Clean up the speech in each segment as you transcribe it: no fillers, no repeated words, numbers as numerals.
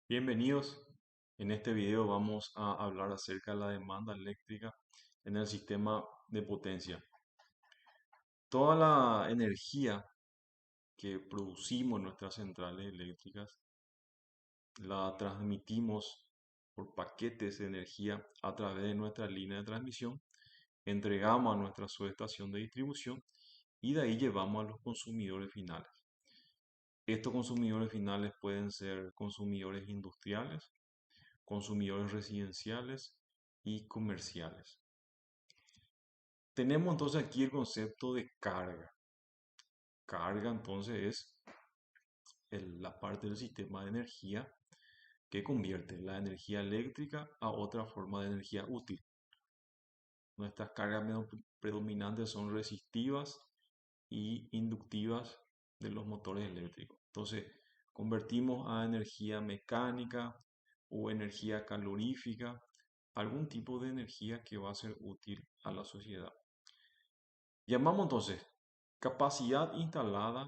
Bienvenidos. En este video vamos a hablar acerca de la demanda eléctrica en el sistema de potencia. Toda la energía que producimos en nuestras centrales eléctricas la transmitimos por paquetes de energía a través de nuestra línea de transmisión, entregamos a nuestra subestación de distribución y de ahí llevamos a los consumidores finales. Estos consumidores finales pueden ser consumidores industriales, consumidores residenciales y comerciales. Tenemos entonces aquí el concepto de carga. Carga entonces es la parte del sistema de energía que convierte la energía eléctrica a otra forma de energía útil. Nuestras cargas predominantes son resistivas y inductivas de los motores eléctricos. Entonces, convertimos a energía mecánica o energía calorífica, algún tipo de energía que va a ser útil a la sociedad. Llamamos entonces capacidad instalada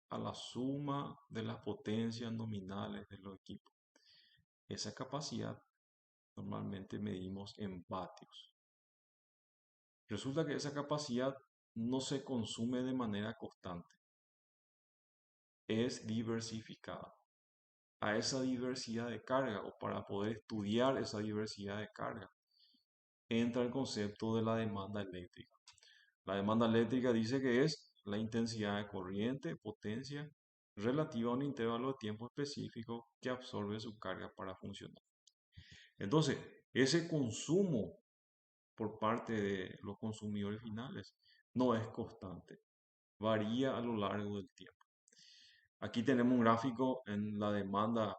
a la suma de las potencias nominales de los equipos. Esa capacidad normalmente medimos en vatios. Resulta que esa capacidad no se consume de manera constante, es diversificada. A esa diversidad de carga o para poder estudiar esa diversidad de carga entra el concepto de la demanda eléctrica. La demanda eléctrica dice que es la intensidad de corriente, potencia, relativa a un intervalo de tiempo específico que absorbe su carga para funcionar. Entonces, ese consumo por parte de los consumidores finales no es constante, varía a lo largo del tiempo. Aquí tenemos un gráfico en la demanda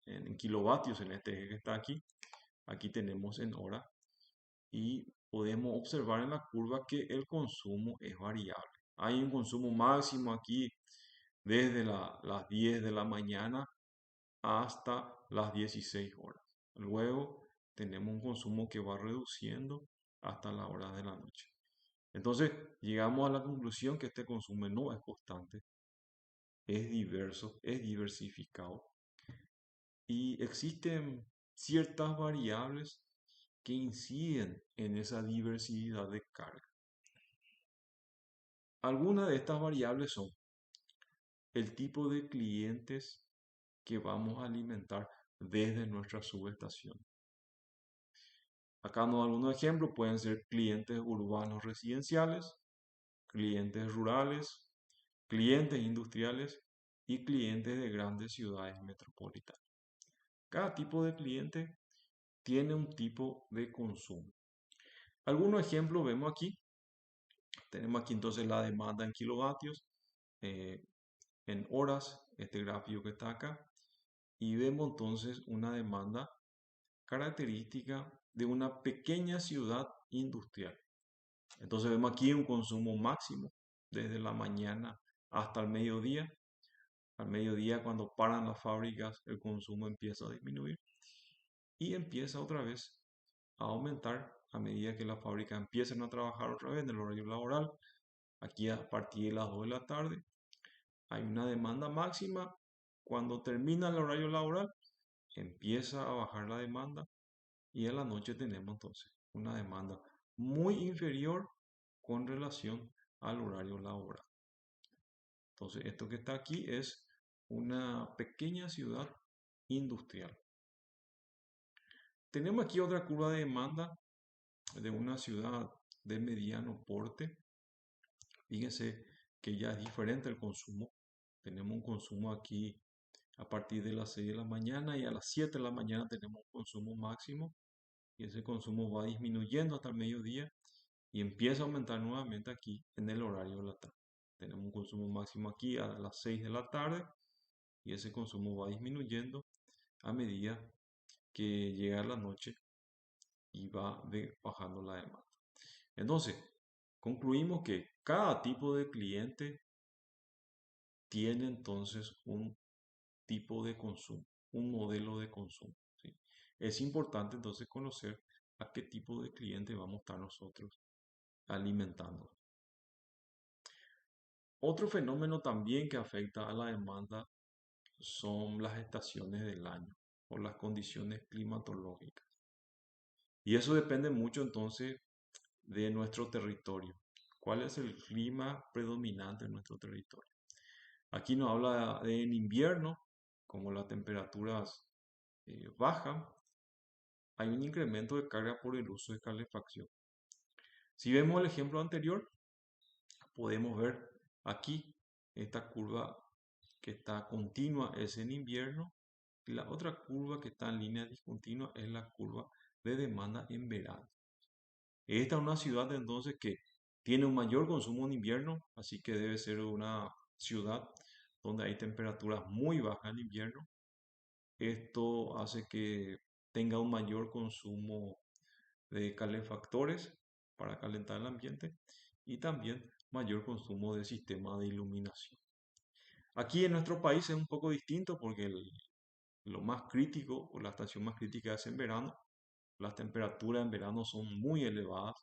en kilovatios en este eje que está aquí. Aquí tenemos en hora y podemos observar en la curva que el consumo es variable. Hay un consumo máximo aquí desde las 10 de la mañana hasta las 16 horas. Luego tenemos un consumo que va reduciendo hasta la hora de la noche. Entonces llegamos a la conclusión que este consumo no es constante, es diverso, es diversificado y existen ciertas variables que inciden en esa diversidad de carga. Algunas de estas variables son el tipo de clientes que vamos a alimentar desde nuestra subestación. Acá nos dan algunos ejemplos, pueden ser clientes urbanos residenciales, clientes rurales, clientes industriales y clientes de grandes ciudades metropolitanas. Cada tipo de cliente tiene un tipo de consumo. Algunos ejemplos vemos aquí. Tenemos aquí entonces la demanda en kilovatios, eh, en horas, este gráfico que está acá, y vemos entonces una demanda característica de una pequeña ciudad industrial. Entonces vemos aquí un consumo máximo desde la mañana hasta el mediodía. Al mediodía, cuando paran las fábricas, el consumo empieza a disminuir y empieza otra vez a aumentar a medida que las fábricas empiezan a trabajar otra vez en el horario laboral. Aquí a partir de las 2 de la tarde hay una demanda máxima. Cuando termina el horario laboral, empieza a bajar la demanda y en la noche tenemos entonces una demanda muy inferior con relación al horario laboral. Entonces, esto que está aquí es una pequeña ciudad industrial. Tenemos aquí otra curva de demanda de una ciudad de mediano porte. Fíjense que ya es diferente el consumo. Tenemos un consumo aquí a partir de las 6 de la mañana y a las 7 de la mañana tenemos un consumo máximo y ese consumo va disminuyendo hasta el mediodía y empieza a aumentar nuevamente aquí en el horario de la tarde. Tenemos un consumo máximo aquí a las 6 de la tarde y ese consumo va disminuyendo a medida que llega la noche y va bajando la demanda. Entonces, concluimos que cada tipo de cliente tiene entonces un tipo de consumo, un modelo de consumo, ¿sí? Es importante entonces conocer a qué tipo de cliente vamos a estar nosotros alimentando. Otro fenómeno también que afecta a la demanda son las estaciones del año o las condiciones climatológicas. Y eso depende mucho entonces de nuestro territorio. ¿Cuál es el clima predominante en nuestro territorio? Aquí nos habla de en invierno, como las temperaturas bajan, hay un incremento de carga por el uso de calefacción. Si vemos el ejemplo anterior, podemos ver aquí esta curva que está continua es en invierno y la otra curva que está en línea discontinua es la curva de demanda en verano. Esta es una ciudad entonces que tiene un mayor consumo en invierno, así que debe ser una ciudad donde hay temperaturas muy bajas en invierno. Esto hace que tenga un mayor consumo de calefactores para calentar el ambiente y también mayor consumo de sistemas de iluminación. Aquí en nuestro país es un poco distinto porque lo más crítico o la estación más crítica es en verano. Las temperaturas en verano son muy elevadas,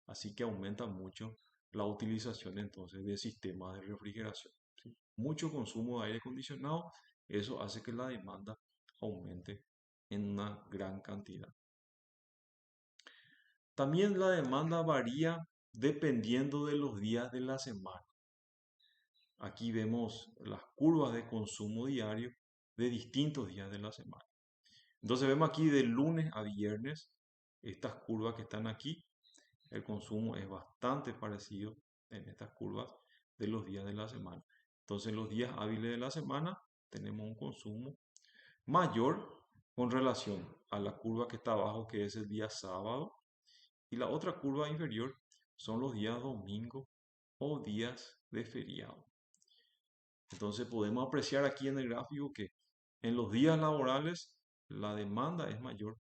así que aumenta mucho la utilización entonces de sistemas de refrigeración. ¿Sí? Mucho consumo de aire acondicionado, eso hace que la demanda aumente en una gran cantidad. También la demanda varía dependiendo de los días de la semana. Aquí vemos las curvas de consumo diario de distintos días de la semana. Entonces vemos aquí de lunes a viernes, estas curvas que están aquí, el consumo es bastante parecido en estas curvas de los días de la semana. Entonces los días hábiles de la semana tenemos un consumo mayor con relación a la curva que está abajo, que es el día sábado, y la otra curva inferior son los días domingo o días de feriado. Entonces podemos apreciar aquí en el gráfico que en los días laborales la demanda es mayor,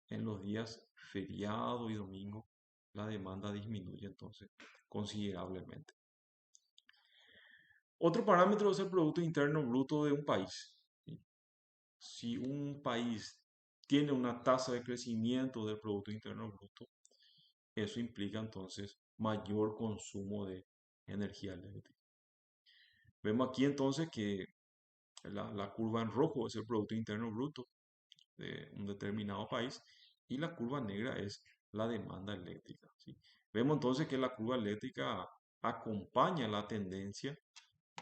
en los días feriado y domingo la demanda disminuye entonces considerablemente. Otro parámetro es el Producto Interno Bruto de un país. ¿Sí? Si un país tiene una tasa de crecimiento del Producto Interno Bruto, eso implica entonces mayor consumo de energía eléctrica. Vemos aquí entonces que la curva en rojo es el Producto Interno Bruto de un determinado país y la curva negra es la demanda eléctrica. ¿Sí? Vemos entonces que la curva eléctrica acompaña la tendencia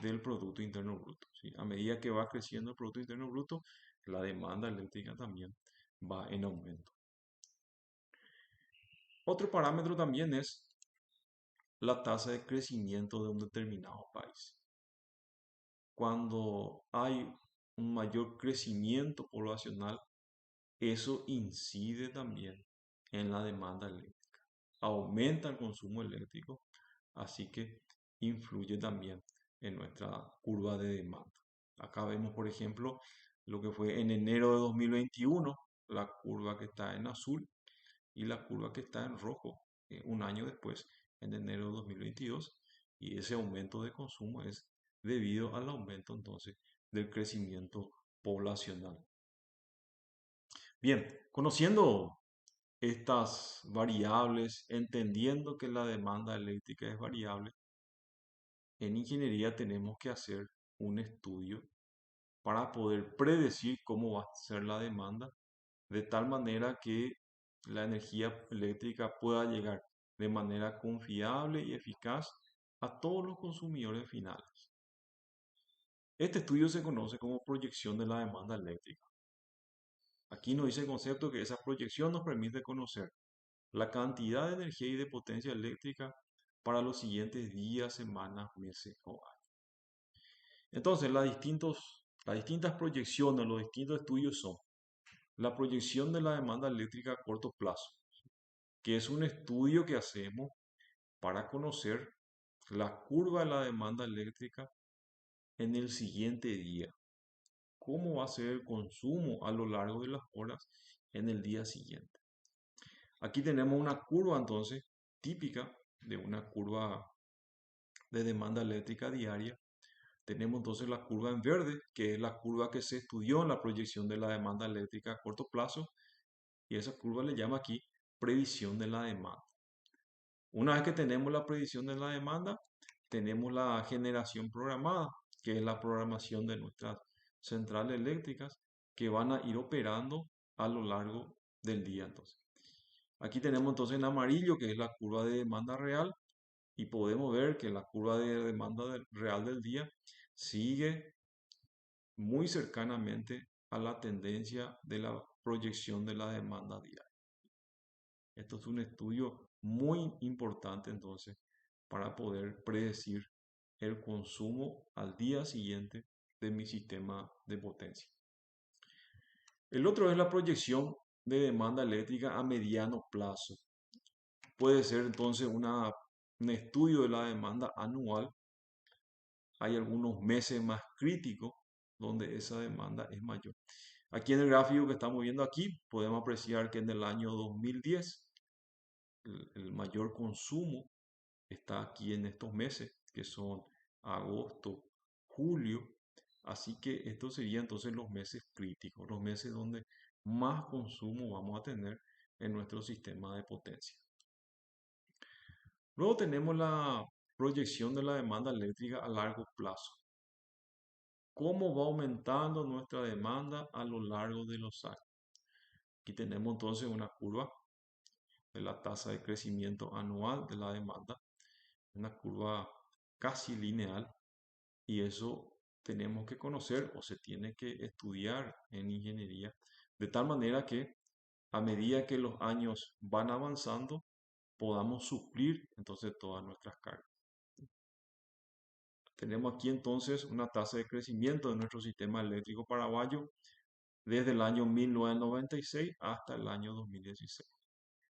del Producto Interno Bruto. ¿Sí? A medida que va creciendo el Producto Interno Bruto, la demanda eléctrica también va en aumento. Otro parámetro también es la tasa de crecimiento de un determinado país. Cuando hay un mayor crecimiento poblacional, eso incide también en la demanda eléctrica. Aumenta el consumo eléctrico, así que influye también en nuestra curva de demanda. Acá vemos, por ejemplo, lo que fue en enero de 2021, la curva que está en azul y la curva que está en rojo, un año después, en enero de 2022, y ese aumento de consumo es debido al aumento entonces del crecimiento poblacional. Bien, conociendo estas variables, entendiendo que la demanda eléctrica es variable, en ingeniería tenemos que hacer un estudio para poder predecir cómo va a ser la demanda, de tal manera que la energía eléctrica pueda llegar de manera confiable y eficaz a todos los consumidores finales. Este estudio se conoce como proyección de la demanda eléctrica. Aquí nos dice el concepto que esa proyección nos permite conocer la cantidad de energía y de potencia eléctrica para los siguientes días, semanas, meses o años. Entonces, las distintas proyecciones, los distintos estudios son la proyección de la demanda eléctrica a corto plazo, que es un estudio que hacemos para conocer la curva de la demanda eléctrica en el siguiente día. ¿Cómo va a ser el consumo a lo largo de las horas en el día siguiente? Aquí tenemos una curva entonces típica de una curva de demanda eléctrica diaria. Tenemos entonces la curva en verde, que es la curva que se estudió en la proyección de la demanda eléctrica a corto plazo, y esa curva le llama aquí previsión de la demanda. Una vez que tenemos la predicción de la demanda, tenemos la generación programada, que es la programación de nuestras centrales eléctricas que van a ir operando a lo largo del día entonces. Aquí tenemos entonces en amarillo que es la curva de demanda real y podemos ver que la curva de demanda real del día sigue muy cercanamente a la tendencia de la proyección de la demanda diaria. Esto es un estudio muy importante entonces para poder predecir el consumo al día siguiente de mi sistema de potencia. El otro es la proyección de demanda eléctrica a mediano plazo. Puede ser entonces un estudio de la demanda anual. Hay algunos meses más críticos donde esa demanda es mayor. Aquí en el gráfico que estamos viendo aquí podemos apreciar que en el año 2010 el mayor consumo está aquí en estos meses, que son agosto, julio. Así que estos serían entonces los meses críticos, los meses donde más consumo vamos a tener en nuestro sistema de potencia. Luego tenemos la proyección de la demanda eléctrica a largo plazo. ¿Cómo va aumentando nuestra demanda a lo largo de los años? Aquí tenemos entonces una curva de la tasa de crecimiento anual de la demanda, una curva casi lineal, y eso tenemos que conocer o se tiene que estudiar en ingeniería, de tal manera que a medida que los años van avanzando, podamos suplir entonces todas nuestras cargas. Tenemos aquí entonces una tasa de crecimiento de nuestro sistema eléctrico paraguayo desde el año 1996 hasta el año 2016.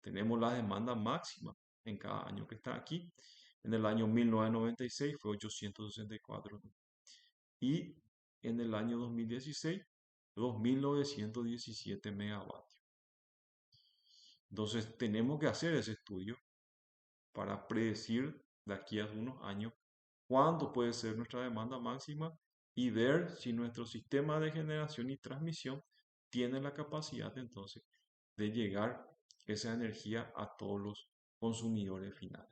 Tenemos la demanda máxima en cada año que está aquí. En el año 1996 fue 864 y en el año 2016 2.917 megavatios. Entonces tenemos que hacer ese estudio para predecir de aquí a unos años cuánto puede ser nuestra demanda máxima y ver si nuestro sistema de generación y transmisión tiene la capacidad entonces de llegar esa energía a todos los consumidores finales.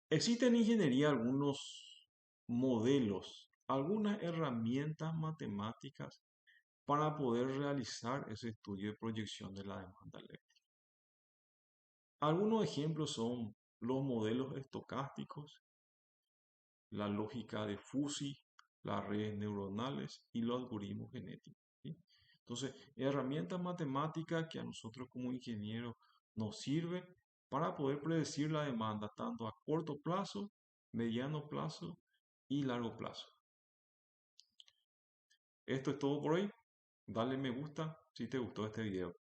Existen en ingeniería algunos modelos, algunas herramientas matemáticas para poder realizar ese estudio de proyección de la demanda eléctrica. Algunos ejemplos son los modelos estocásticos, la lógica de Fuzzy, las redes neuronales y los algoritmos genéticos, ¿sí? Entonces, herramientas matemáticas que a nosotros como ingenieros nos sirve para poder predecir la demanda tanto a corto plazo, mediano plazo y largo plazo. Esto es todo por hoy. Dale me gusta si te gustó este video.